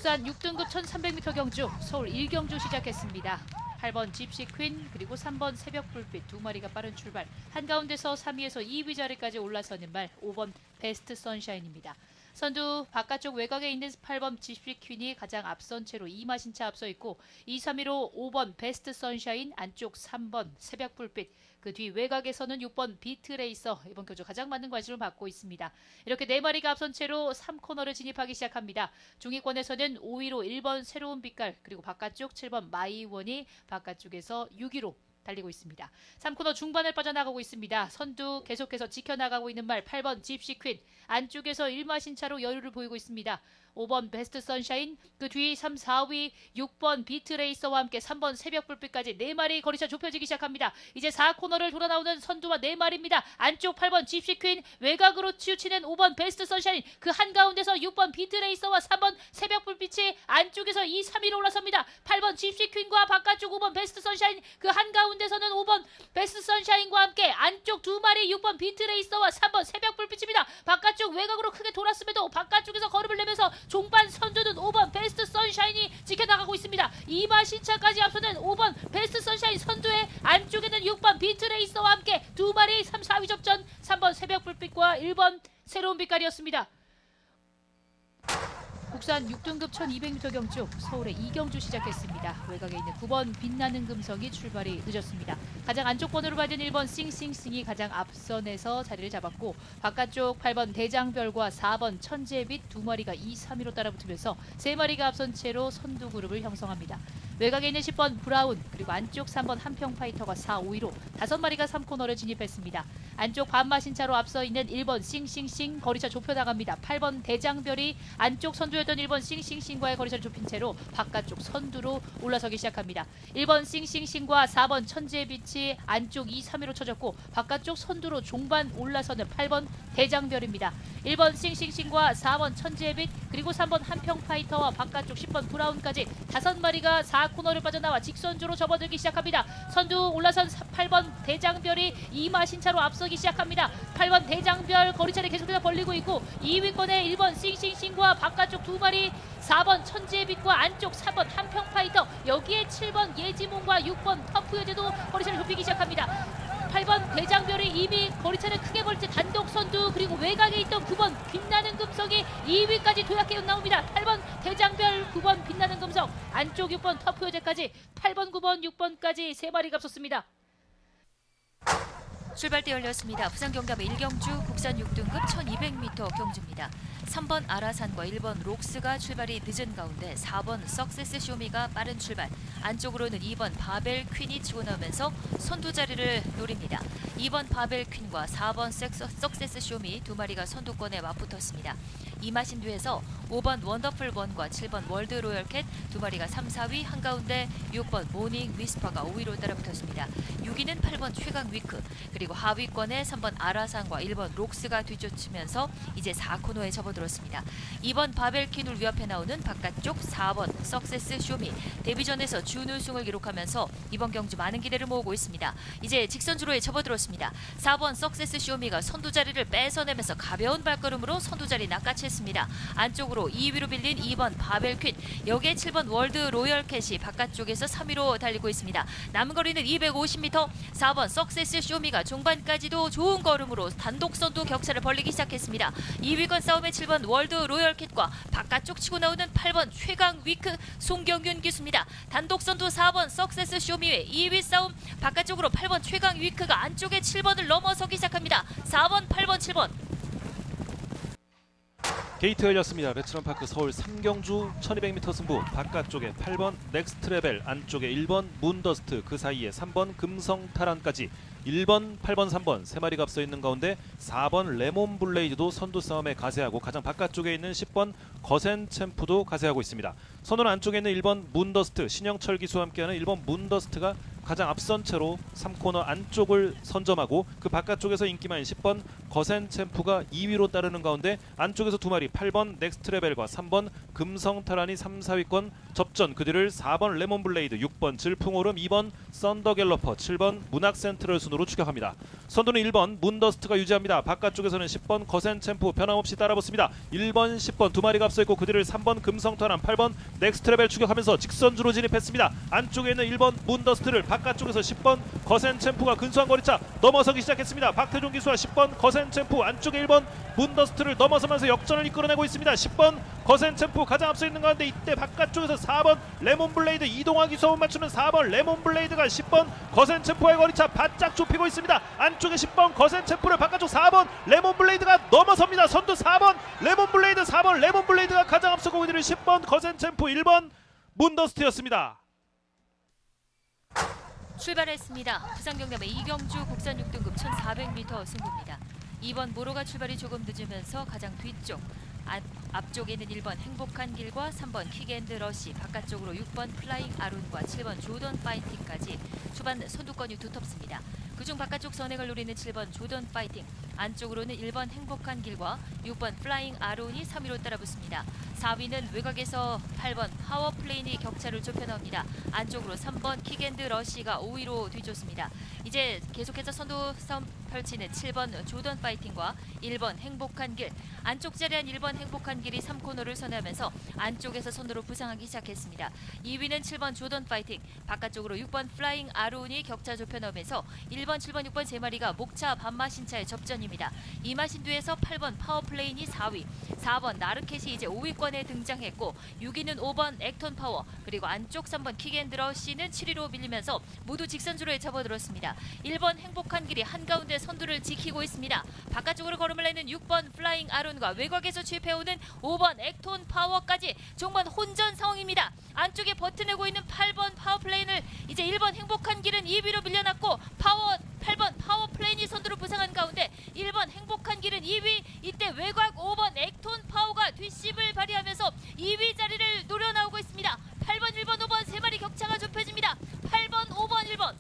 국산 6등급 1300m 경주 서울 1경주 시작했습니다. 8번 집시 퀸 그리고 3번 새벽 불빛 두 마리가 빠른 출발. 한가운데서 3위에서 2위 자리까지 올라서는 말 5번 베스트 선샤인입니다. 선두 바깥쪽 외곽에 있는 8번 집시 퀸이 가장 앞선 채로 2마신차 앞서 있고 2, 3위로 5번 베스트 선샤인, 안쪽 3번 새벽 불빛, 그 뒤 외곽에서는 6번 비트레이서 이번 경주 가장 많은 관심을 받고 있습니다. 이렇게 4마리가 앞선 채로 3코너를 진입하기 시작합니다. 중위권에서는 5위로 1번 새로운 빛깔 그리고 바깥쪽 7번 마이원이 바깥쪽에서 6위로 달리고 있습니다. 3코너 중반을 빠져나가고 있습니다. 선두 계속해서 지켜나가고 있는 말 8번 집시 퀸, 안쪽에서 1마신차로 여유를 보이고 있습니다. 5번 베스트 선샤인, 그 뒤 3, 4위 6번 비트레이서와 함께 3번 새벽불빛까지 4마리 거리차 좁혀지기 시작합니다. 이제 4코너를 돌아 나오는 선두와 4마리입니다. 안쪽 8번 집시 퀸, 외곽으로 치우치는 5번 베스트 선샤인, 그 한가운데서 6번 비트레이서와 3번 새벽불빛이 안쪽에서 2, 3위로 올라섭니다. 8번 집시 퀸과 바깥쪽 5번 베스트 선샤인, 그 한가운데서는 5번 베스트 선샤인과 함께 안쪽 2마리 6번 비트레이서와 3번 새벽불빛입니다. 바깥쪽 외곽으로 크게 돌았음에도 바깥쪽에서 걸음을 내면서 종반 선두는 5번 베스트 선샤인이 지켜나가고 있습니다. 2마신차까지 앞서는 5번 베스트 선샤인 선두에 안쪽에는 6번 비트레이서와 함께 2마리 3, 4위 접전 3번 새벽불빛과 1번 새로운 빛깔이었습니다. 국산 6등급 1200m 경주 서울의 2경주 시작했습니다. 외곽에 있는 9번 빛나는 금성이 출발이 늦었습니다. 가장 안쪽 번호로 받은 1번 싱싱싱이 가장 앞선에서 자리를 잡았고 바깥쪽 8번 대장별과 4번 천재빛 두 마리가 2, 3위로 따라붙으면서 3마리가 앞선 채로 선두 그룹을 형성합니다. 외곽에 있는 10번 브라운 그리고 안쪽 3번 한평파이터가 4, 5위로 5마리가 3코너를 진입했습니다. 안쪽 반마신차로 앞서 있는 1번 싱싱싱 거리차 좁혀나갑니다. 8번 대장별이 안쪽 선두였던 1번 싱싱싱과의 거리차를 좁힌 채로 바깥쪽 선두로 올라서기 시작합니다. 1번 싱싱싱과 4번 천재빛이 안쪽 2, 3위로 쳐졌고 바깥쪽 선두로 종반 올라서는 8번 대장별입니다. 1번 싱싱싱과 4번 천재빛 그리고 3번 한평파이터와 바깥쪽 10번 브라운까지 5마리가 4코너를 빠져나와 직선주로 접어들기 시작합니다. 선두 올라선 8번 대장별이 2마신차로 앞서기 시작합니다. 8번 대장별 거리차를 계속해서 벌리고 있고 2위권에 1번 싱싱싱과 바깥쪽 2마리 4번 천재빛과 안쪽 4번 한평파이터, 여기에 7번 예지몽과 6번 터프여제도 거리차를 좁히기 시작합니다. 8번 대장별이 이미 거리차를 크게 벌지 단독 선두, 그리고 외곽에 있던 9번 빛나는 금성이 2위까지 도약해 나옵니다. 8번 대장별, 9번 빛나는 금성, 안쪽 6번 터프여제까지 8번, 9번, 6번까지 3마리가 앞섰습니다. 출발대 열렸습니다. 부산경담의 1경주 국산 6등급 1200m 경주입니다. 3번 아라산과 1번 록스가 출발이 늦은 가운데 4번 석세스 쇼미가 빠른 출발, 안쪽으로는 2번 바벨 퀸이 치고 나오면서 선두 자리를 노립니다. 2번 바벨 퀸과 4번 석세스 쇼미 두 마리가 선두권에 맞붙었습니다. 이마신 뒤에서 5번 원더풀 번과 7번 월드 로열캣 두 마리가 3, 4위, 한가운데 6번 모닝 위스퍼가 5위로 따라붙었습니다. 6위는 8번 최강 위크, 그리고 하위권에 3번 아라산과 1번 록스가 뒤쫓으면서 이제 4코너에 접어들었습니다. 2번 바벨킨을 위협해 나오는 바깥쪽 4번 석세스 쇼미, 데뷔전에서 준우승을 기록하면서 이번 경주 많은 기대를 모으고 있습니다. 이제 직선주로에 접어들었습니다. 4번 석세스 쇼미가 선두 자리를 뺏어내면서 가벼운 발걸음으로 선두 자리 낚아챘습니다. 안쪽으로 2위로 빌린 2번 바벨퀸, 여기에 7번 월드 로열캣이 바깥쪽에서 3위로 달리고 있습니다. 남은 거리는 250m, 4번 석세스 쇼미가 종반까지도 좋은 걸음으로 단독 선두 격차를 벌리기 시작했습니다. 2위권 싸움의 7번 월드 로열캣과 바깥쪽 치고 나오는 8번 최강 위크 송경윤 기수입니다. 단독 선두 4번 석세스 쇼미의 2위 싸움, 바깥쪽으로 8번 최강 위크가 안쪽에 7번을 넘어서기 시작합니다. 4번, 8번, 7번. 게이트 열렸습니다. 베트남파크 서울 3경주 1200m 승부, 바깥쪽에 8번 넥스트레벨, 안쪽에 1번 문더스트, 그 사이에 3번 금성타란까지 1번, 8번, 3번 3마리가 앞서 있는 가운데 4번 레몬 블레이드도 선두 싸움에 가세하고 가장 바깥쪽에 있는 10번 거센 챔프도 가세하고 있습니다. 선두는 안쪽에 있는 1번 문더스트, 신영철 기수와 함께하는 1번 문더스트가 가장 앞선 채로 3코너 안쪽을 선점하고 그 바깥쪽에서 인기만인 10번 거센 챔프가 2위로 따르는 가운데 안쪽에서 두 마리 8번 넥스트레벨과 3번 금성타란이 3, 4위권 접전. 그 뒤를 4번 레몬블레이드, 6번 질풍오름, 2번 썬더갤러퍼, 7번 문학센트럴 순으로 추격합니다. 선두는 1번 문더스트가 유지합니다. 바깥쪽에서는 10번 거센 챔프 변함없이 따라붙습니다. 1번 10번 두 마리가 앞서 있고 그 뒤를 3번 금성타란, 8번 넥스트레벨 추격하면서 직선주로 진입했습니다. 안쪽에 있는 1번 문더스트를 바깥쪽에서 10번 거센 챔프가 근소한 거리차 넘어서기 시작했습니다. 박태종 기수와 10번 거센 챔프 안쪽에 1번 문더스트를 넘어서면서 역전을 이끌어내고 있습니다. 10번 거센 챔프 가장 앞서 있는 가운데 이때 바깥쪽에서 4번 레몬블레이드 이동하기 소음 맞추는 4번 레몬블레이드가 10번 거센 챔프와의 거리차 바짝 좁히고 있습니다. 안쪽에 10번 거센 챔프를 바깥쪽 4번 레몬블레이드가 넘어섭니다. 선두 4번 레몬블레이드, 4번 레몬블레이드가 가장 앞서고 이들은 10번 거센 챔프, 1번 문더스트였습니다. 출발했습니다. 부산경남의 이경주 국산 6등급 1400m 승부입니다. 2번 모로가 출발이 조금 늦으면서 가장 뒤쪽, 앞쪽에 있는 1번 행복한 길과 3번 킥앤드 러시, 바깥쪽으로 6번 플라잉 아룬과 7번 조던 파이팅까지 초반 선두권이 두텁습니다. 그중 바깥쪽 선행을 노리는 7번 조던 파이팅, 안쪽으로는 1번 행복한 길과 6번 플라잉 아룬이 3위로 따라붙습니다. 4위는 외곽에서 8번 파워플레인이 격차를 좁혀나옵니다. 안쪽으로 3번 킥앤드 러시가 5위로 뒤쫓습니다. 이제 계속해서 선두 싸움 펼치는 7번 조던 파이팅과 1번 행복한 길, 안쪽 자리한 1번 행복한 길이 3코너를 선회하면서 안쪽에서 선두로 부상하기 시작했습니다. 2위는 7번 조던 파이팅, 바깥쪽으로 6번 플라잉 아룬이 격차 좁혀나오면서 1번, 7번, 6번 세 마리가 목차 반마신차의 접전입니다. 이마신두에서 8번 파워플레인이 4위, 4번 나르켓이 이제 5위권에 등장했고 6위는 5번 액톤 파워, 그리고 안쪽 3번 킥앤드러시는 7위로 밀리면서 모두 직선주로에 접어들었습니다. 1번 행복한 길이 한가운데 선두를 지키고 있습니다. 바깥쪽으로 걸음을 내는 6번 플라잉 아룬과 외곽에서 취입해오는 5번 액톤 파워까지 정말 혼전 상황입니다. 안쪽에 버텨내고 있는 8번 파워플레인을 이제 1번 행복한 길은 2위로 밀려났고 8번 파워플레인이 선두로 부상한 가운데 1번 행복한 길은 2위, 이때 외곽 5번 액톤 파워가 뒷심을 발휘하면서 2위 자리를 노려나오고 있습니다. 8번, 1번, 5번 세 마리 격차가 좁혀집니다. 8번, 5번, 1번.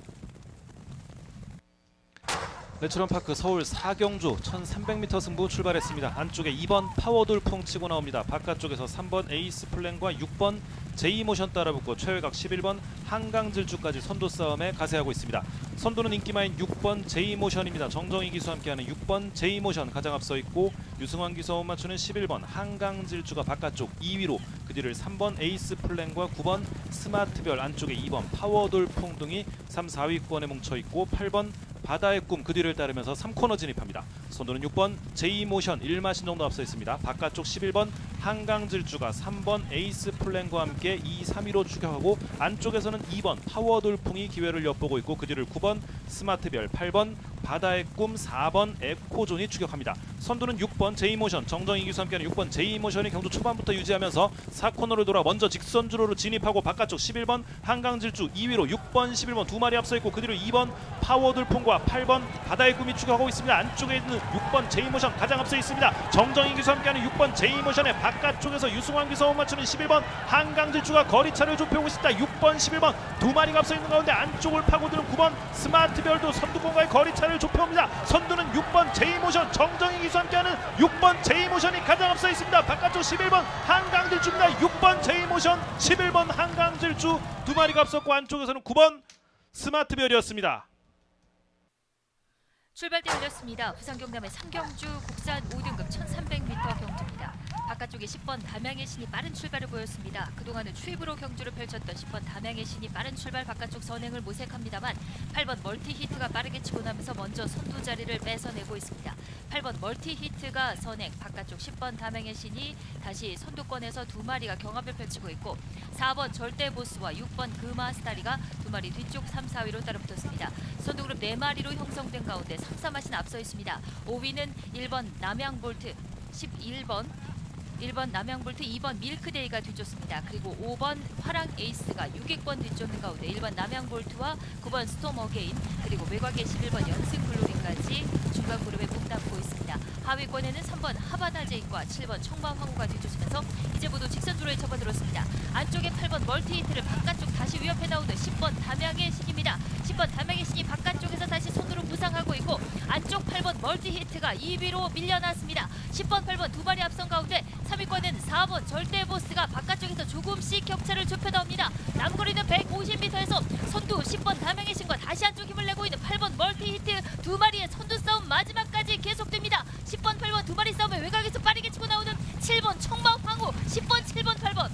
내추럴파크 서울 4경주 1300m 승부 출발했습니다. 안쪽에 2번 파워돌풍 치고 나옵니다. 바깥쪽에서 3번 에이스 플랜과 6번 제이모션 따라붙고 최외곽 11번 한강질주까지 선두 싸움에 가세하고 있습니다. 선두는 인기마인 6번 제이모션입니다. 정정희 기수와 함께하는 6번 제이모션 가장 앞서 있고 유승환 기수와 못 맞추는 11번 한강질주가 바깥쪽 2위로, 그 뒤를 3번 에이스 플랜과 9번 스마트별, 안쪽에 2번 파워돌풍 등이 3, 4위권에 뭉쳐있고 8번 바다의 꿈 그 뒤를 따르면서 3코너 진입합니다. 선두는 6번 제이모션 1마신 정도 앞서 있습니다. 바깥쪽 11번 한강질주가 3번 에이스 플랜과 함께 2, 3위로 추격하고 안쪽에서는 2번 파워돌풍이 기회를 엿보고 있고 그 뒤를 9번 스마트별, 8번 바다의 꿈, 4번 에코존이 추격합니다. 선두는 6번 제이모션, 정정희 기수와 함께하는 6번 제이모션이 경주 초반부터 유지하면서 4코너를 돌아 먼저 직선주로로 진입하고 바깥쪽 11번 한강질주 2위로 6번 11번 두 마리 앞서 있고 그 뒤로 2번 파워돌풍과 8번 바다의 꿈이 추격하고 있습니다. 안쪽에 있는 6번 제이모션 가장 앞서 있습니다. 정정희 기수와 함께하는 6번 제이모션의 바깥쪽에서 유승환 기수와 맞추는 11번 한강질주가 거리차를 좁혀오고 있습니다. 6번 11번 두 마리가 앞서 있는 가운데 안쪽을 파고드는 9번 스마트별도 선두권과의 거리차를 좁혀옵니다. 선두는 6번 제이모션, 정정희 기수와 함께하는 6번 제이모션이 가장 앞서 있습니다. 바깥쪽 11번 한강질주입니다. 6번 제이모션, 11번 한강질주 두 마리가 앞섰고 안쪽에서는 9번 스마트별이었습니다. 출발대 열렸습니다. 부산경남의 상경주 국산 5등급 1300m 경주입니다. 바깥쪽에 10번 담양의 신이 빠른 출발을 보였습니다. 그동안은 추입으로 경주를 펼쳤던 10번 담양의 신이 빠른 출발 바깥쪽 선행을 모색합니다만 8번 멀티히트가 빠르게 치고 나면서 먼저 선두 자리를 뺏어내고 있습니다. 8번 멀티히트가 선행, 바깥쪽 10번 담양의 신이 다시 선두권에서 두 마리가 경합을 펼치고 있고 4번 절대보스와 6번 금아스타리가 두 마리 뒤쪽 3, 4위로 따라붙었습니다. 선두그룹 4마리로 형성된 가운데 3, 4마신 앞서 있습니다. 5위는 1번 남양볼트, 1번 남양볼트, 2번 밀크데이가 뒤쫓습니다. 그리고 5번 화랑 에이스가 6위권 뒤쫓는 가운데 1번 남양볼트와 9번 스톰 어게인, 그리고 외곽에 11번 연승 글로리까지 중간 그룹에 몸담고 있습니다. 하위권에는 3번 하바나제이과 7번 청마황후가 뒤쫓으면서 이제 모두 직선주로에 접어들었습니다. 안쪽에 8번 멀티히트를 바깥쪽 다시 위협해 나오는 10번 담양의 신입니다. 10번 담양의 신이 바깥쪽에서 다시 손으로 부상하고 있고 안쪽 8번 멀티히트가 2위로 밀려났습니다. 10번, 8번 두 마리 앞선 가운데 3위권은 4번 절대보스가 바깥쪽에서 조금씩 격차를 좁혀 나옵니다. 남거리는 150m에서 선두 10번 담양의 신과 다시 한쪽 힘을 내고 있는 8번 멀티히트 두 마리의 선두 싸움 마지막까지 계속됩니다. 10번, 8번 두 마리 싸움에 외곽에서 빠르게 치고 나오는 7번 청마황후, 10번, 7번, 8번.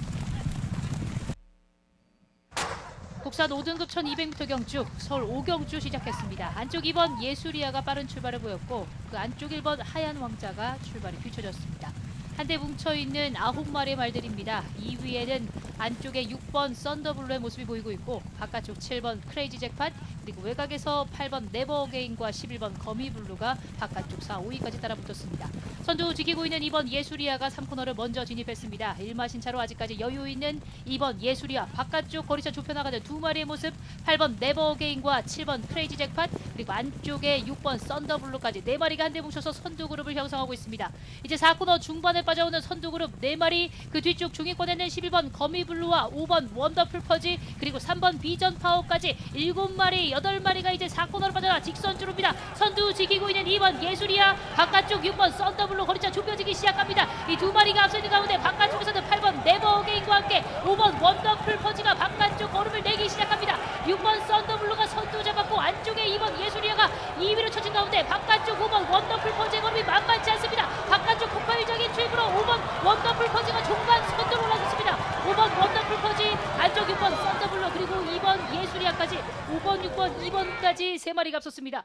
국산 5등급 1200m 경주 서울 5경주 시작했습니다. 안쪽 2번 예수리아가 빠른 출발을 보였고 그 안쪽 1번 하얀 왕자가 출발이 뒤쳐졌습니다. 한데 뭉쳐있는 9마리의 말들입니다. 2위에는 안쪽에 6번 썬더블루의 모습이 보이고 있고 바깥쪽 7번 크레이지 잭팟 그리고 외곽에서 8번 네버어게인과 11번 거미블루가 바깥쪽 4, 5위까지 따라붙었습니다. 선두 지키고 있는 2번 예수리아가 3코너를 먼저 진입했습니다. 1마신차로 아직까지 여유있는 2번 예수리아 바깥쪽 거리차 좁혀나가는 두 마리의 모습 8번 네버어게인과 7번 크레이지 잭팟 그리고 안쪽에 6번 썬더블루까지 4마리가 한데 뭉쳐서 선두 그룹을 형성하고 있습니다. 이제 4코너 중반에 빠져오는 선두 그룹 4마리 그 뒤쪽 중위권에는 11번 거미블루와 5번 원더풀 퍼지 그리고 3번 비전 파워까지 7마리 8마리가 이제 4코너로 빠져나 직선주로입니다. 선두 지키고 있는 2번 예수리아 바깥쪽 6번 썬더블루 거리차 좁혀지기 시작합니다. 이 두 마리가 앞서 있는 가운데 바깥쪽에서는 8번 네버어게인과 함께 5번 원더풀 퍼지가 바깥쪽 걸음을 내기 시작합니다. 6번 썬더블루가 선두 잡았고 안쪽에 2번 예수리아가 2위로 쳐진 가운데 바깥쪽 5번 원더풀 퍼지의 걸음이 만만치 않습니다. 바깥쪽 폭발적인 출구로 5번 원더풀 퍼지가 종반 선두로 올라섰습니다. 5번 원더풀 퍼지 안쪽 6번 썬더블루 그리고 2번 예수리아까지 5번 6번 2번까지 3마리가 앞섰습니다.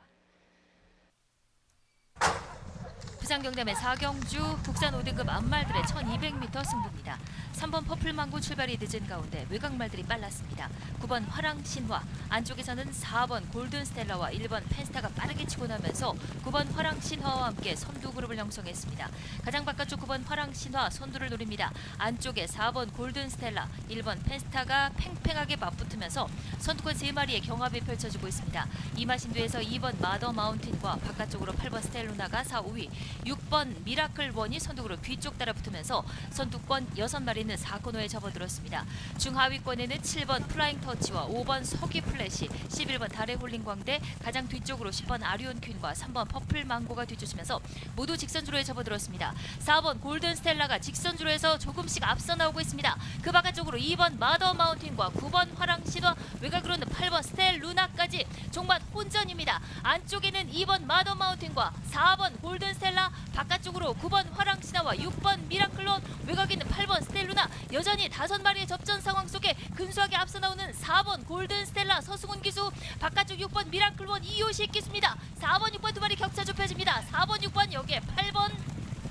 부산경남의 4경주 국산 5등급 앞말들의 1200m 승부입니다. 3번 퍼플망고 출발이 늦은 가운데 외곽말들이 빨랐습니다. 9번 화랑신화, 안쪽에서는 4번 골든스텔라와 1번 펜스타가 빠르게 치고 나면서 9번 화랑신화와 함께 선두 그룹을 형성했습니다. 가장 바깥쪽 9번 화랑신화 선두를 노립니다. 안쪽에 4번 골든스텔라, 1번 펜스타가 팽팽하게 맞붙으면서 선두권 3마리의 경합이 펼쳐지고 있습니다. 이마신도에서 2번 마더 마운틴과 바깥쪽으로 8번 스텔루나가 4, 5위, 6번 미라클 원이 선두 그룹 뒤쪽 따라붙으면서 선두권 6마리는 4코너에 접어들었습니다. 중하위권에는 7번 플라잉 터치와 5번 서기 플래시, 11번 달의 홀링 광대, 가장 뒤쪽으로 10번 아리온 퀸과 3번 퍼플 망고가 뒤쫓으면서 모두 직선주로에 접어들었습니다. 4번 골든 스텔라가 직선주로에서 조금씩 앞서 나오고 있습니다. 그 바깥쪽으로 2번 마더 마운틴과 9번 화랑 신화, 외곽으로는 8번 스텔 루나까지 종반 혼전입니다. 안쪽에는 2번 마더 마운틴과 4번 골든 스텔라, 바깥쪽으로 9번 화랑 신화와 6번 미라클론, 외곽에는 8번 스텔 루나, 여전히 5마리의 접전 상황 속에 근소하게 앞서 나오는 4번 골든 스텔라 서승훈 기수, 바깥쪽 6번 미라클원 이효식 기수입니다. 4번 6번 두 마리 격차 좁혀집니다. 4번 6번 여기에 8번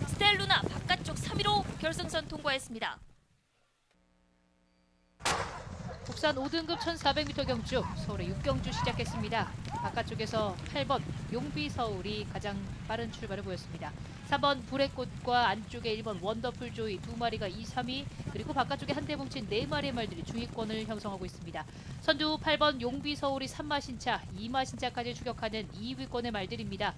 스텔 루나 바깥쪽 3위로 결승선 통과했습니다. 국산 5등급 1400m 경주 서울의 6경주 시작했습니다. 바깥쪽에서 8번 용비서울이 가장 빠른 출발을 보였습니다. 3번 불의 꽃과 안쪽에 1번 원더풀 조이 두 마리가 2, 3위 그리고 바깥쪽에 한대 뭉친 4마리의 말들이 중위권을 형성하고 있습니다. 선두 8번 용비서울이 3마신차, 2마신차까지 추격하는 2위권의 말들입니다.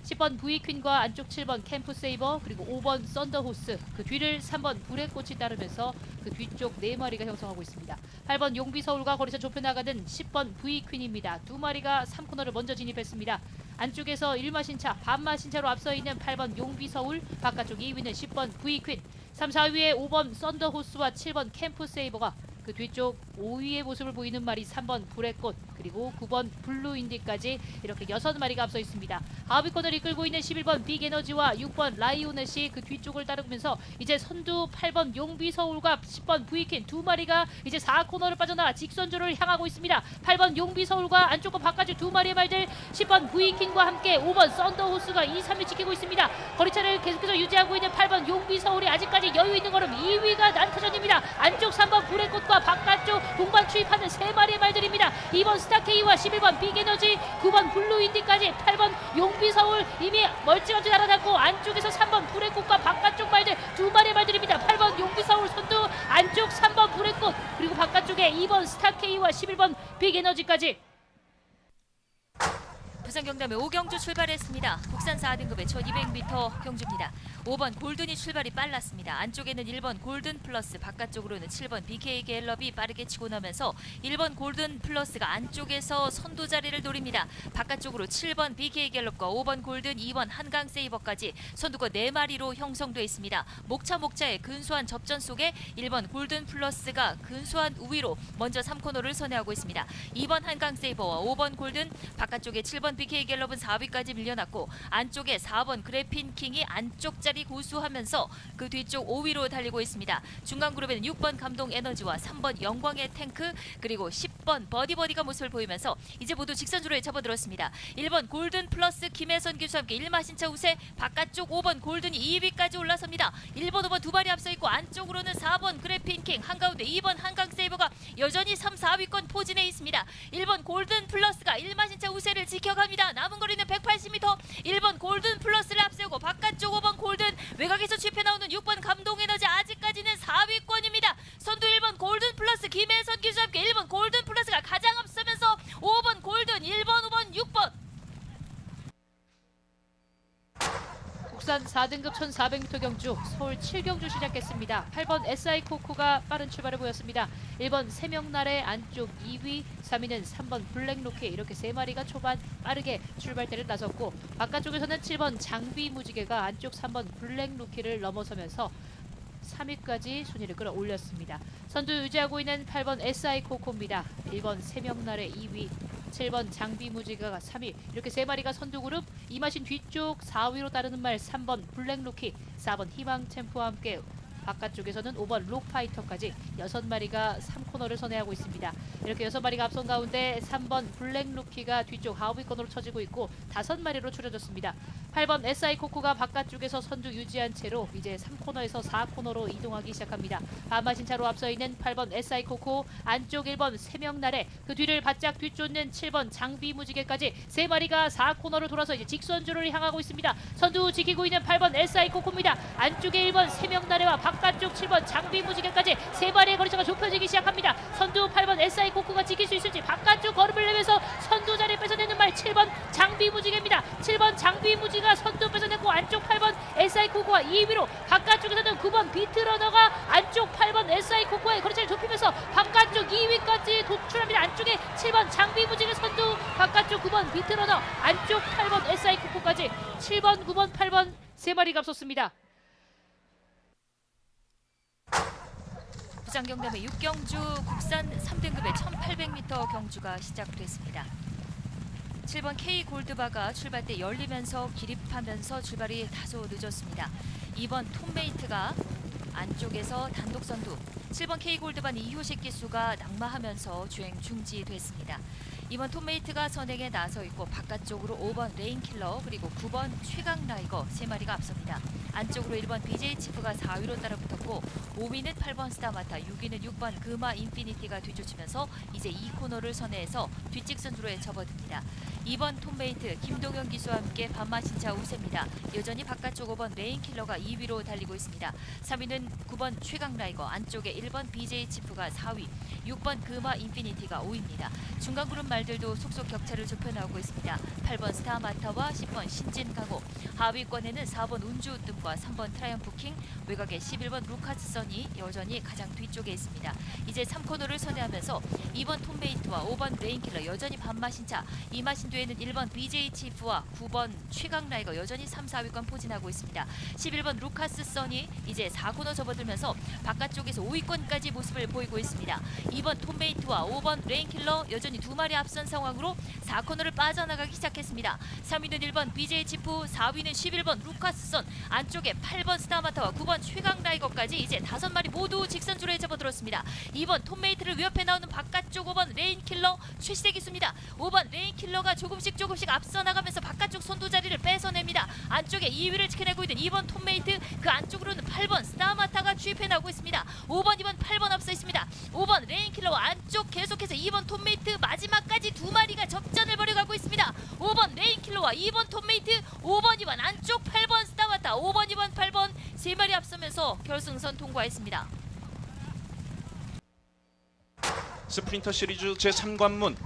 10번 부이퀸과 안쪽 7번 캠프세이버 그리고 5번 썬더호스 그 뒤를 3번 불의 꽃이 따르면서 그 뒤쪽 4마리가 형성하고 있습니다. 8번 용비서울과 거리차 좁혀나가는 10번 부이퀸입니다. 두 마리가 3코너를 먼저 진입했습니다. 안쪽에서 1마신차, 반마신차로 앞서 있는 8번 용비서울, 바깥쪽 2위는 10번 부이퀸, 3, 4위에 5번 썬더호스와 7번 캠프세이버가 그 뒤쪽 5위의 모습을 보이는 말이 3번 불의 꽃 그리고 9번 블루인디까지 이렇게 6마리가 앞서 있습니다. 하위권을 이끌고 있는 11번 빅에너지와 6번 라이오넷이 그 뒤쪽을 따르면서 이제 선두 8번 용비서울과 10번 부이킨 두 마리가 이제 4코너를 빠져나와 직선주를 향하고 있습니다. 8번 용비서울과 안쪽과 바깥쪽 두 마리의 말들 10번 부이킨과 함께 5번 썬더호스가 2, 3위 지키고 있습니다. 거리차를 계속해서 유지하고 있는 8번 용비서울이 아직까지 여유 있는 걸음 2위가 난타전입니다. 안쪽 3번 불의 꽃과 바깥쪽 동반 추입하는 3마리의 말들입니다. 2번 스타케이와 11번 빅에너지, 9번 블루인디까지 8번 용비서울 이미 멀찌감치 날아갔고 안쪽에서 3번 불의꽃과 바깥쪽 말들 두 마리의 말들입니다. 8번 용비서울 선두, 안쪽 3번 불의꽃 그리고 바깥쪽에 2번 스타케이와 11번 빅에너지까지. 부산 경남의 5경주 출발했습니다. 국산 4등급의 1200m 경주입니다. 5번 골든이 출발이 빨랐습니다. 안쪽에는 1번 골든 플러스, 바깥쪽으로는 7번 BK 갤럽이 빠르게 치고 나면서 1번 골든 플러스가 안쪽에서 선두 자리를 노립니다. 바깥쪽으로 7번 BK 갤럽과 5번 골든, 2번 한강 세이버까지 선두가 4마리로 형성돼 있습니다. 목차의 근소한 접전 속에 1번 골든 플러스가 근소한 우위로 먼저 3코너를 선회하고 있습니다. 2번 한강 세이버와 5번 골든, 바깥쪽에 7번 BK 갤럽은 4위까지 밀려났고 안쪽에 4번 그래핀 킹이 안쪽 자리 고수하면서 그 뒤쪽 5위로 달리고 있습니다. 중간 그룹에는 6번 감동 에너지와 3번 영광의 탱크, 그리고 10번 버디가 모습을 보이면서 이제 모두 직선주로에 접어들었습니다. 1번 골든 플러스 김혜선 기수와 함께 1마신차 우세, 바깥쪽 5번 골든이 2위까지 올라섭니다. 1번, 5번 두 발이 앞서 있고 안쪽으로는 4번 그래핀 킹, 한가운데 2번 한강 세이버가 여전히 3, 4위권 포진해 있습니다. 1번 골든 플러스가 1마신차 우세를 지켜갑니다. 남은 거리는 180m. 1번 골든 플러스를 앞세우고 바깥쪽 5번 골든, 외곽에서 취패 나오는 6번 감동 에너지 아직까지는 4위권입니다. 선두 1번 골든 플러스 김혜선 기수와 함께 1번 골든 플러스가 가장 앞서면서 5번 골든, 1번, 5번, 6번. 국산 4등급 1400m 경주 서울 7경주 시작했습니다. 8번 SI 코코가 빠른 출발을 보였습니다. 1번 세명날의 안쪽 2위, 3위는 3번 블랙로키, 이렇게 3마리가 초반 빠르게 출발대를 나섰고 바깥쪽에서는 7번 장비 무지개가 안쪽 3번 블랙로키를 넘어서면서 3위까지 순위를 끌어올렸습니다. 선두 유지하고 있는 8번 SI 코코입니다. 1번 세명날의 2위, 7번 장비 무지개가 3위, 이렇게 3마리가 선두 그룹. 이마신 뒤쪽 4위로 따르는 말 3번 블랙루키, 4번 희망 챔프와 함께 바깥쪽에서는 5번 록파이터까지 6마리가 3코너를 선회하고 있습니다. 이렇게 6마리가 앞선 가운데 3번 블랙루키가 뒤쪽 하위권으로 쳐지고 있고 5마리로 줄여졌습니다. 8번 SI 코코가 바깥쪽에서 선두 유지한 채로 이제 3코너에서 4코너로 이동하기 시작합니다. 반마신차로 앞서 있는 8번 SI 코코, 안쪽 1번 세명날에 그 뒤를 바짝 뒤쫓는 7번 장비 무지개까지 3마리가 4코너를 돌아서 이제 직선주로를 향하고 있습니다. 선두 지키고 있는 8번 SI 코코입니다. 안쪽에 1번 세명날에와 바깥쪽 7번 장비 무지개까지 3마리의 거리차가 좁혀지기 시작합니다. 선두 8번 SI 코코가 지킬 수 있을지, 바깥쪽 걸음을 내면서 선두 자리 뺏어내는 말 7번 장비 무지개입니다. 7번 장비 무지개가 선두 뺏어내고 안쪽 8번 SI 코코가 2위로, 바깥쪽에서는 9번 비트러너가 안쪽 8번 SI 코코의 거리차를 좁히면서 바깥쪽 2위까지 도출합니다. 안쪽에 7번 장비 무지개 선두, 바깥쪽 9번 비트러너, 안쪽 8번 SI 코코까지 7번, 9번, 8번 3마리가 앞섰습니다. 부산 경남의 6경주 국산 3등급의 1800m 경주가 시작됐습니다. 7번 K 골드바가 출발대 열리면서 기립하면서 출발이 다소 늦었습니다. 2번 톰메이트가 안쪽에서 단독 선두, 7번 K 골드반 이효식 기수가 낙마하면서 주행 중지됐습니다. 2번 톰메이트가 선행에 나서 있고 바깥쪽으로 5번 레인킬러, 그리고 9번 최강라이거 3마리가 앞섭니다. 안쪽으로 1번 BJ 치프가 4위로 따라붙었고 5위는 8번 스타마타, 6위는 6번 금화 인피니티가 뒤쫓으면서 이제 2코너를 선회해서 뒷직선주로에 접어듭니다. 2번 톰메이트 김동현 기수와 함께 반마신차 우세입니다. 여전히 바깥쪽 5번 레인킬러가 2위로 달리고 있습니다. 3위는 9번 최강라이거, 안쪽에 1번 BJ 치프가 4위, 6번 금화 인피니티가 5위입니다. 중간 그룹 말들도 속속 격차를 좁혀나오고 있습니다. 8번 스타마타와 10번 신진가고, 하위권에는 4번 운주뜸과 3번 트라이언프 킹, 외곽에 11번 루카스 선이 여전히 가장 뒤쪽에 있습니다. 이제 3코너를 선회하면서 2번 톰메이트와 5번 레인킬러 여전히 반마신차, 이마신 뒤에는 1번 BJ 치프와 9번 최강라이거 여전히 3, 4위권 포진하고 있습니다. 11번 루카스 선이 이제 4코너 접어들면서 바깥쪽에서 5위권까지 모습을 보이고 있습니다. 2번 톰메이트와 5번 레인킬러 여전히 2마리 앞선 상황으로 4코너를 빠져나가기 시작했습니다. 3위는 1번 BJ 치프, 4위는 11번 루카스 선, 안쪽에 8번 스타마타와 9번 최강라이거까지 이제 5마리 모두 직선주로에 접어들었습니다. 2번 톰메이트를 위협해 나오는 바깥쪽 5번 레인킬러 최시대 기수입니다. 5번 레인킬러가 조금씩 앞서 나가면서 바깥쪽 선두 자리를 뺏어냅니다. 안쪽에 2위를 지켜내고 있는 2번 톰메이트, 그 안쪽으로는 8번 스타마타가 추입해 나오고 있습니다. 5번, 2번, 8번 앞서 있습니다. 5번 레인킬러와 안쪽 계속해서 2번 톰메이트 마지막까지 2마리가 접전을 벌여가고 있습니다. 5번 레인킬러와 2번 톰메이트, 5번, 2번 안쪽 8번 스타마타, 5번, 2번, 8번 3마리 앞서면서 결승선 통과했습니다. 스프린터 시리즈 제3관문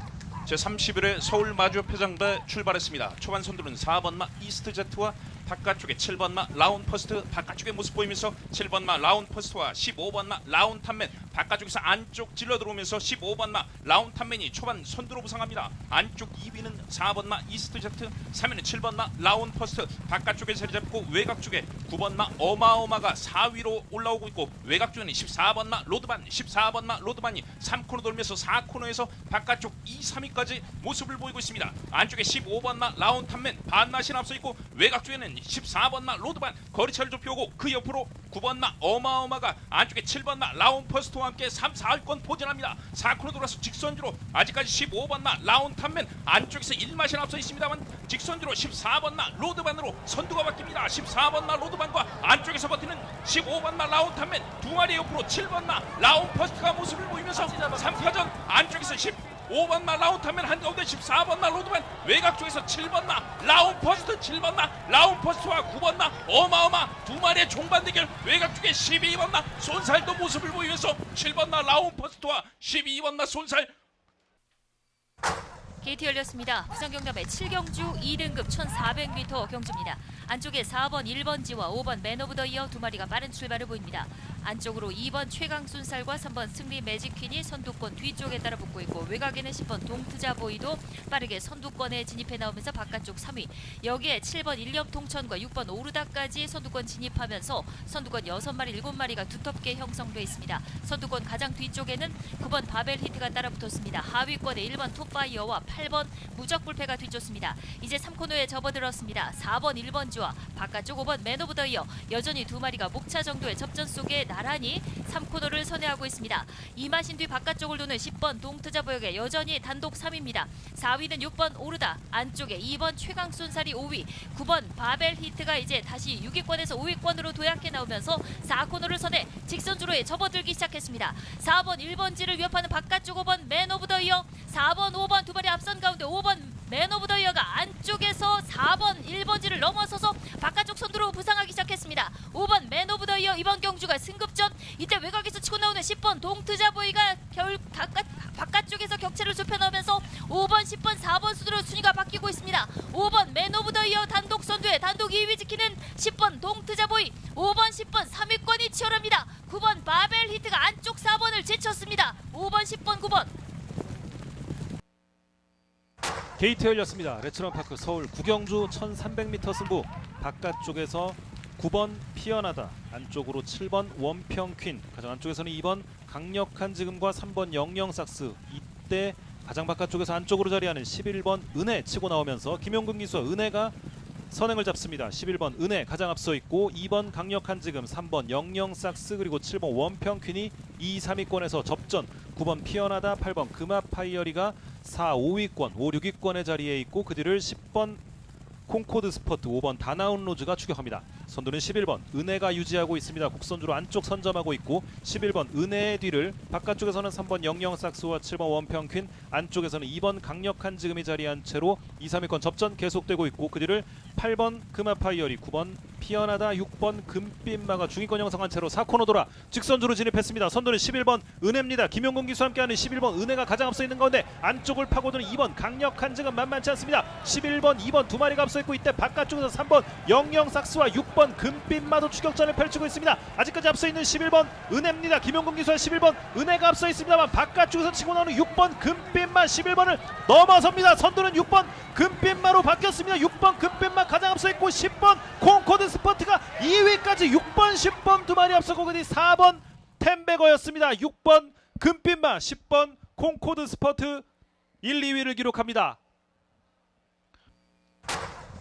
제31회 서울 마주협회장대 출발했습니다. 초반 선두는 4번마 이스트제트와 바깥쪽에 7번마 라운퍼스트 바깥쪽에 모습 보이면서 7번마 라운퍼스트와 15번마 라운탄맨 바깥쪽에서 안쪽 질러 들어오면서 15번마 라운탄맨이 초반 선두로 부상합니다. 안쪽 2위는 4번마 이스트제트, 3위는 7번마 라운퍼스트 바깥쪽에 자리 잡고 외곽 쪽에 9번마 어마어마가 4위로 올라오고 있고 외곽 쪽에는 14번마 로드반, 14번마 로드반이 3코너 돌면서 4코너에서 바깥쪽 2, 3위까지 모습을 보이고 있습니다. 안쪽에 15번마 라운탄맨 반나신 앞서 있고 외곽 쪽에는 14번마 로드반 거리차를 좁혀오고 그 옆으로 9번마 어마어마가 안쪽에 7번마 라운퍼스트와 함께 3, 4위권 포진합니다. 4코너 돌아서 직선주로 아직까지 15번마 라운탄맨 안쪽에서 1마신 앞서 있습니다만 직선주로 14번마 로드반으로 선두가 바뀝니다. 14번마 로드반과 안쪽에서 버티는 15번마 라운탄맨 두 마리 옆으로 7번마 라운퍼스트가 모습을 보이면서 3파전 안쪽에서 15번마 라운탄맨 한가운데 14번마 로드반 외곽 쪽에서 7번마 라운퍼스트 7번마 라운퍼스트와 9번마 어마어마 두 마리의 종반 대결 외곽 쪽에 12번마 손살도 모습을 보이면서 7번마 라운퍼스트와 12번마 손살 게이트 열렸습니다. 부산경남의 7경주 2등급 1400m 경주입니다. 안쪽에 4번 1번지와 5번 맨 오브 더 이어 두 마리가 빠른 출발을 보입니다. 안쪽으로 2번 최강순살과 3번 승리 매직퀸이 선두권 뒤쪽에 따라붙고 있고 외곽에는 10번 동트자 보이도 빠르게 선두권에 진입해 나오면서 바깥쪽 3위. 여기에 7번 일념 통천과 6번 오르다까지 선두권 진입하면서 선두권 6마리 7마리가 두텁게 형성돼 있습니다. 선두권 가장 뒤쪽에는 9번 바벨 히트가 따라붙었습니다. 하위권에 1번 톱파이어와 8번 무적불패가 뒤쫓습니다. 이제 3코너에 접어들었습니다. 4번 1번지와 바깥쪽 5번 맨 오브 더 이어 여전히 두 마리가 목차 정도의 접전 속에 나란히 3코너를 선회하고 있습니다. 이마신 뒤 바깥쪽을 도는 10번 동트자 보역에 여전히 단독 3위입니다. 4위는 6번 오르다, 안쪽에 2번 최강순살이 5위, 9번 바벨 히트가 이제 다시 6위권에서 5위권으로 도약해 나오면서 4코너를 선해 직선주로에 접어들기 시작했습니다. 4번 1번지를 위협하는 바깥쪽 5번 맨 오브 더 이어, 4번 5번 두 마리 앞선 가운데 5번 맨 오브 더 이어가 안쪽에서 4번 1번지를 넘어서서 바깥쪽 선두로 부상하기 시작했습니다. 5번 맨 오브 더 이어 이번 경주가 승급전. 이때 외곽에서 치고 나오는 10번 동트자 보이가 바깥쪽에서 격체를 좁혀 넣으면서 5번 10번 4번 순으로 순위가 바뀌고 있습니다. 5번 맨 오브 더 이어 단독 선두에 단독 2위 지키는 10번 동트자 보이, 5번 10번 3위권이 치열합니다. 9번 바벨 히트가 안쪽 4번을 제쳤습니다. 5번 10번 9번. 게이트 열렸습니다. 레츠런파크 서울 구경주 1300m 승부. 바깥쪽에서 9번 피어나다, 안쪽으로 7번 원평퀸, 가장 안쪽에서는 2번 강력한 지금과 3번 영영삭스. 이때 가장 바깥쪽에서 안쪽으로 자리하는 11번 은혜 치고 나오면서 김용근 기수와 은혜가 선행을 잡습니다. 11번 은혜 가장 앞서 있고 2번 강력한 지금, 3번 영영삭스 그리고 7번 원평퀸이 2, 3위권에서 접전. 9번 피어나다, 8번 금화파이어리가 4, 5위권, 5, 6위권의 자리에 있고 그 뒤를 10번 콩코드 스퍼트, 5번 다나운 로즈가 추격합니다. 선두는 11번 은혜가 유지하고 있습니다. 국선주로 안쪽 선점하고 있고 11번 은혜의 뒤를 바깥쪽에서는 3번 영영삭스와 7번 원평퀸, 안쪽에서는 2번 강력한 지금이 자리한 채로 2, 3위권 접전 계속되고 있고 그 뒤를 8번 금화파이어리, 9번 피어나다, 6번 금빛마가 중위권 형성한 채로 4코너 돌아 직선주로 진입했습니다. 선두는 11번 은혜입니다. 김용근 기수와 함께하는 11번 은혜가 가장 앞서 있는 가운데 안쪽을 파고드는 2번 강력한 지금 만만치 않습니다. 11번 2번 두 마리가 앞서 있고 이때 바깥쪽에서 3번 영영삭스와 6번 금빛마도 추격전을 펼치고 있습니다. 아직까지 앞서 있는 11번 은혜입니다. 김용근 기수와 11번 은혜가 앞서 있습니다만 바깥쪽에서 치고 나오는 6번 금빛마 11번을 넘어섭니다. 선두는 6번 금빛마로 바뀌었습니다. 6번 금빛마 가장 앞서 있고 10번 콩코드 스퍼트가 2위까지 6번 10번 두 마리 앞서고 그 뒤 4번 템베거였습니다. 6번 금빛마 10번 콩코드 스퍼트 1, 2위를 기록합니다.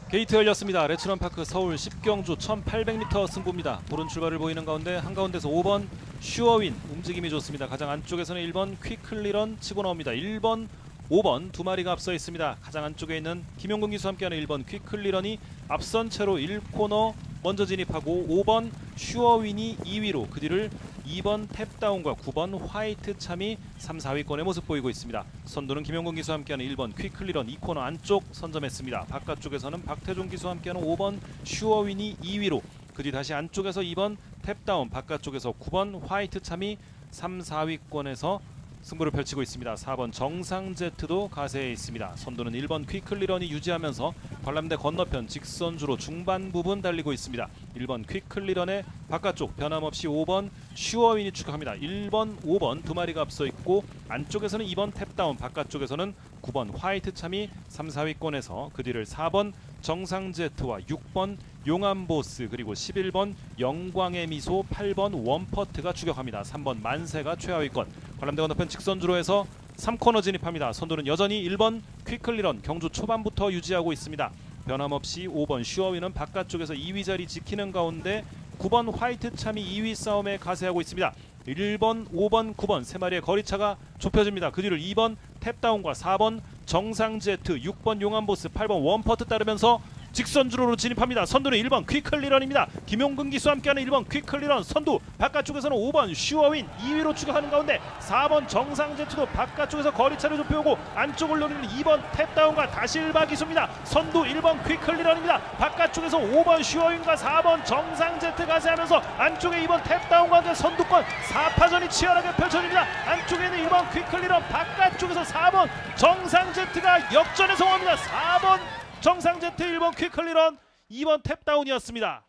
게이트 열렸습니다. 레츠런파크 서울 10경주 1800m 승부입니다. 보른 출발을 보이는 가운데 한가운데서 5번 슈어윈 움직임이 좋습니다. 가장 안쪽에서는 1번 퀵클리런 치고 나옵니다. 1번 5번 두 마리가 앞서 있습니다. 가장 안쪽에 있는 김용근 기수와 함께하는 1번 퀵클리런이 앞선 채로 1코너 먼저 진입하고 5번 슈어윈이 2위로 그 뒤를 2번 탭다운과 9번 화이트 참이 3, 4위권의 모습 보이고 있습니다. 선두는 김용근 기수와 함께하는 1번 퀵클리런 2코너 안쪽 선점했습니다. 바깥쪽에서는 박태종 기수와 함께하는 5번 슈어윈이 2위로 그 뒤 다시 안쪽에서 2번 탭다운, 바깥쪽에서 9번 화이트 참이 3, 4위권에서 승부를 펼치고 있습니다. 4번 정상제트도 가세해 있습니다. 선두는 1번 퀵클리런이 유지하면서 관람대 건너편 직선주로 중반 부분 달리고 있습니다. 1번 퀵클리런의 바깥쪽 변함없이 5번 슈어윈이 추격합니다. 1번, 5번 두 마리가 앞서 있고 안쪽에서는 2번 탭다운, 바깥쪽에서는 9번 화이트참이 3, 4위권에서 그 뒤를 4번 정상제트와 6번 용암보스 그리고 11번 영광의 미소 8번 원퍼트가 추격합니다. 3번 만세가 최하위권. 관람대 건너편 직선주로 해서 3코너 진입합니다. 선두는 여전히 1번 퀵클리런 경주 초반부터 유지하고 있습니다. 변함없이 5번 슈어윈은 바깥쪽에서 2위 자리 지키는 가운데 9번 화이트참이 2위 싸움에 가세하고 있습니다. 1번, 5번, 9번 세 마리의 거리차가 좁혀집니다. 그 뒤를 2번 탭다운과 4번 정상제트, 6번 용암보스, 8번 원퍼트 따르면서 직선주로로 진입합니다. 선두는 1번 퀵클리런입니다. 김용근 기수와 함께하는 1번 퀵클리런 선두, 바깥쪽에서는 5번 슈어윈 2위로 추격하는 가운데 4번 정상제트도 바깥쪽에서 거리차를 좁혀오고 안쪽을 노리는 2번 탭다운과 다시 1바 기수입니다. 선두 1번 퀵클리런입니다. 바깥쪽에서 5번 슈어윈과 4번 정상제트 가세하면서 안쪽에 2번 탭다운과 함께 선두권 4파전이 치열하게 펼쳐집니다. 안쪽에는 1번 퀵클리런, 바깥쪽에서 4번 정상제트가 역전에 성공합니다. 4번 정상제트, 1번 퀵클리런, 2번 탭다운이었습니다.